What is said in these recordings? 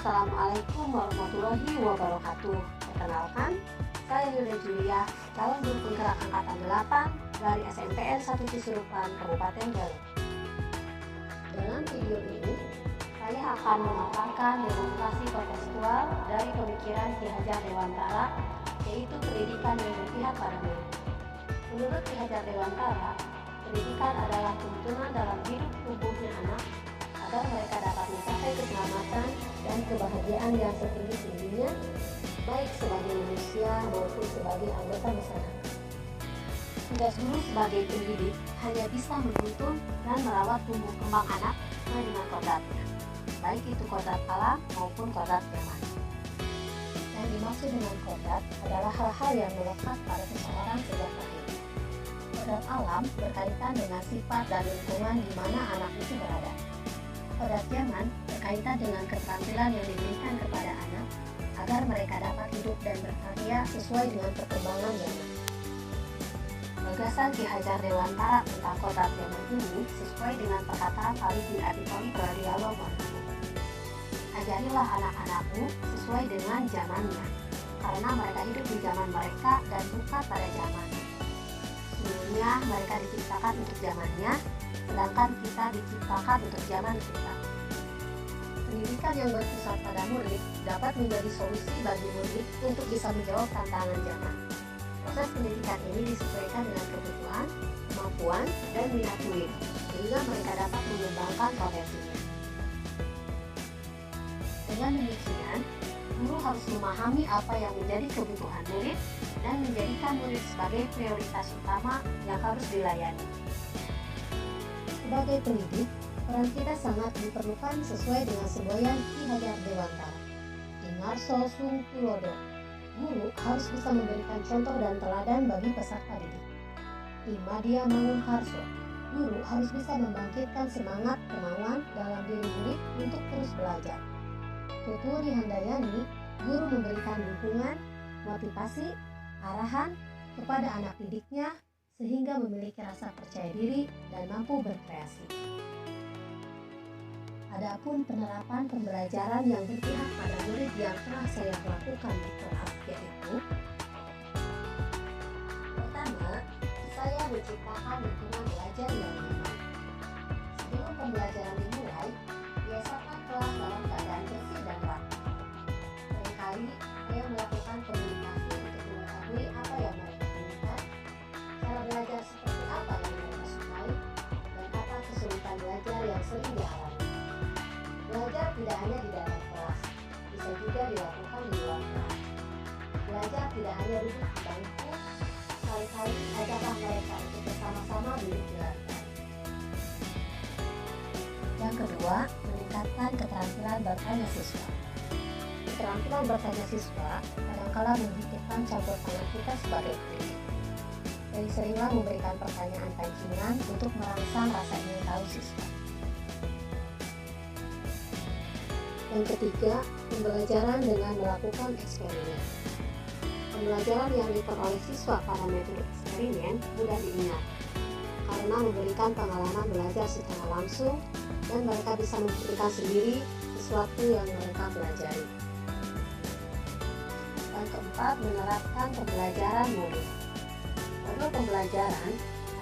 Assalamualaikum warahmatullahi wabarakatuh. Perkenalkan, saya Yuda Julia, calon guru penggerak angkatan 8 dari SMPN 1 Cisurupan, Kabupaten Garut. Dalam video ini, saya akan memaparkan demonstrasi kontekstual dari pemikiran Ki Hajar Dewantara, yaitu pendidikan yang berpihak pada murid. Menurut Ki Hajar Dewantara, pendidikan adalah tuntunan dalam hidup tubuhnya anak agar mereka dapat mencapai keselamatan dan kebahagiaan yang setinggi-tingginya, baik sebagai manusia maupun sebagai anggota masyarakat. Tugas guru sebagai pendidik hanya bisa menuntun dan merawat tumbuh kembang anak sesuai dengan kodratnya, baik itu kodrat alam maupun kodrat zaman. Yang dimaksud dengan kodrat adalah hal-hal yang melekat pada seseorang sejak lahir. Kodrat alam berkaitan dengan sifat dan lingkungan di mana anak itu berada. Kodrat zaman berkaitan dengan keterampilan yang diberikan kepada anak agar mereka dapat hidup dan berkarya sesuai dengan perkembangan zaman. Gagasan Ki Hajar Dewantara tentang kodrat zaman ini sesuai dengan perkataan Ali bin Abi Thalib radhiyallahu anhu. Ajarilah anak-anakmu sesuai dengan zamannya, karena mereka hidup di zaman mereka dan bukan pada zamannya. Sesungguhnya mereka diciptakan untuk zamannya, sedangkan kita diciptakan untuk zaman kita. Pendidikan yang berpusat pada murid dapat menjadi solusi bagi murid untuk bisa menjawab tantangan zaman. Proses pendidikan ini disesuaikan dengan kebutuhan, kemampuan, dan minat murid, sehingga mereka dapat mengembangkan potensinya. Dengan demikian, guru harus memahami apa yang menjadi kebutuhan murid dan menjadikan murid sebagai prioritas utama yang harus dilayani. Sebagai pendidik, peran kita sangat diperlukan sesuai dengan semboyan Ki Hajar Dewantara. Ingarso sung tulodo. Guru harus bisa memberikan contoh dan teladan bagi peserta didik. Imadia Mangunkarso. Guru harus bisa membangkitkan semangat kemauan dalam diri murid untuk terus belajar. Tuturi Handayani, guru memberikan dukungan, motivasi, arahan kepada anak didiknya sehingga memiliki rasa percaya diri dan mampu berkreasi. Adapun penerapan pembelajaran yang berpihak pada murid yang telah saya lakukan di kelas, yaitu: pertama, saya menciptakan lingkungan belajar yang nyaman. Sebelum pembelajaran dimulai, biasakan kelas dalam keadaan bersih dan rapi. Seringkali saya melakukan komunikasi untuk mengetahui apa yang mereka inginkan, cara belajar seperti apa yang mereka sukai, dan apa kesulitan belajar yang sering dialami. Belajar tidak hanya di dalam kelas, bisa juga dilakukan di luar kelas. Belajar tidak hanya duduk di bangku, sekali-kali ajaklah mereka untuk bersama-sama duduk di lantai. Yang kedua, meningkatkan keterampilan bertanya siswa. Keterampilan bertanya siswa kadangkala membutuhkan campur tangan kita sebagai pendidik. Jadi seringlah memberikan pertanyaan pancingan untuk merangsang rasa ingin tahu siswa. Yang ketiga, pembelajaran dengan melakukan eksperimen. Pembelajaran yang diperoleh siswa pada metode eksperimen mudah diingat, karena memberikan pengalaman belajar secara langsung dan mereka bisa membuktikan sendiri sesuatu yang mereka pelajari. Yang keempat, menerapkan pembelajaran modul. Modul pembelajaran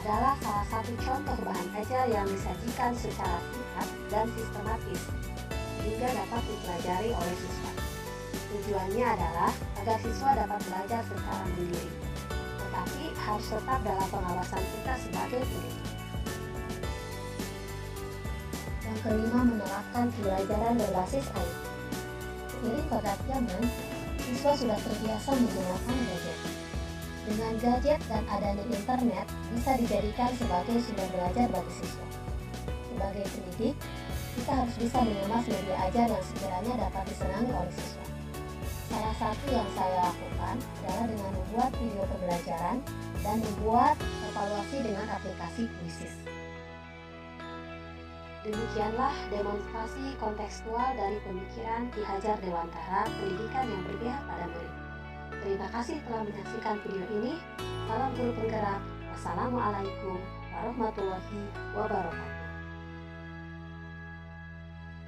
adalah salah satu contoh bahan ajar yang disajikan secara singkat dan sistematis hingga dapat dipelajari oleh siswa. Tujuannya adalah agar siswa dapat belajar secara mandiri, tetapi harus tetap dalam pengawasan kita sebagai pendidik. Yang kelima, menerapkan pembelajaran berbasis IT. Seiring kodrat zaman, siswa sudah terbiasa menggunakan gadget. Dengan gadget dan adanya internet bisa dijadikan sebagai sumber belajar bagi siswa. Sebagai pendidik, kita harus bisa mengemas media ajar yang sekiranya dapat disenangi oleh siswa. Salah satu yang saya lakukan adalah dengan membuat video pembelajaran dan membuat evaluasi dengan aplikasi Quizzes. Demikianlah demonstrasi kontekstual dari pemikiran Ki Hajar Dewantara, pendidikan yang berpihak pada murid. Terima kasih telah menyaksikan video ini. Salam guru penggerak. Wassalamualaikum warahmatullahi wabarakatuh.